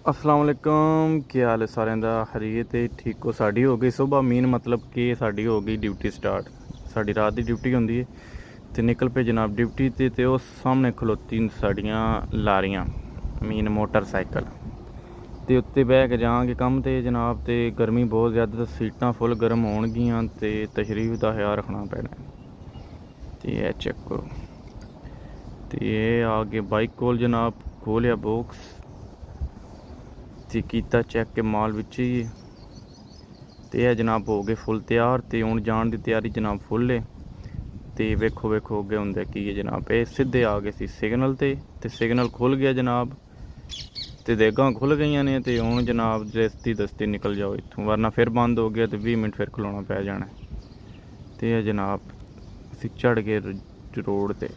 अस्सलाम वालेकुम, ਕੀ ਹਾਲ ਹੈ ਸਾਰਿਆਂ ਦਾ। ਹਰੀਏ ਤੇ ਠੀਕ ਹੋ। ਸਾਡੀ ਹੋ ਗਈ ਸੁਬਹ ਮੀਨ ਮਤਲਬ ਕਿ ਸਾਡੀ ਹੋ ਗਈ ਡਿਊਟੀ ਸਟਾਰਟ। ਸਾਡੀ ਰਾਤ ਦੀ ਡਿਊਟੀ ਹੁੰਦੀ ਹੈ ਤੇ ਨਿਕਲ ਪਏ ਜਨਾਬ ਡਿਊਟੀ ਤੇ ਉਸ ਸਾਹਮਣੇ ਖਲੋਤੀ ਸਾਡੀਆਂ ਲਾਰੀਆਂ ਮੀਨ ਮੋਟਰਸਾਈਕਲ ਤੇ ਉੱਤੇ ਬਹਿ ਕੇ ਜਾਵਾਂਗੇ ਕੰਮ ਤੇ ਜਨਾਬ। ਤੇ ਗਰਮੀ ਬਹੁਤ ਜ਼ਿਆਦਾ, ਸੀਟਾਂ ਫੁੱਲ ਗਰਮ ਹੋਣਗੀਆਂ ਤੇ ਤਸ਼ਰੀਫ ਦਾ ਖਿਆਲ ਰੱਖਣਾ ਪੈਣਾ। ਤੇ ਇਹ ਚੈੱਕ ਕਰੋ ਤੇ ਇਹ ਆ ਕੇ ਬਾਈਕ ਕੋਲ ਜਨਾਬ ਖੋਲਿਆ ਬੋਕਸ ਤੇ ਕੀਤਾ ਚੈੱਕ ਕੇ ਮਾਲ ਵਿੱਚ ਹੀ ਤੇ ਇਹ ਜਨਾਬ ਹੋ ਗਏ ਫੁੱਲ ਤਿਆਰ ਤੇ ਹੁਣ ਜਾਣ ਦੀ ਤਿਆਰੀ ਜਨਾਬ ਫੁੱਲ ਹੈ। ਤੇ ਵੇਖੋ ਅੱਗੇ ਹੁੰਦਾ ਕੀ ਹੈ ਜਨਾਬ। ਇਹ ਸਿੱਧੇ ਆ ਗਏ ਸੀ ਸਿਗਨਲ ਤੇ ਸਿਗਨਲ ਖੁੱਲ ਗਿਆ ਜਨਾਬ ਤੇ ਦੇਗਾਂ ਖੁੱਲ ਗਈਆਂ ਨੇ ਤੇ ਹੁਣ ਜਨਾਬ ਦਸਤੀ ਨਿਕਲ ਜਾਓ ਇੱਥੋਂ, ਵਰਨਾ ਫਿਰ ਬੰਦ ਹੋ ਗਿਆ ਤੇ 20 ਮਿੰਟ ਫਿਰ ਖਲੋਣਾ ਪੈ ਜਾਣਾ। ਤੇ ਇਹ ਜਨਾਬ ਅਸੀਂ ਚੜ੍ਹ ਗਏ ਰੋਡ ਤੇ।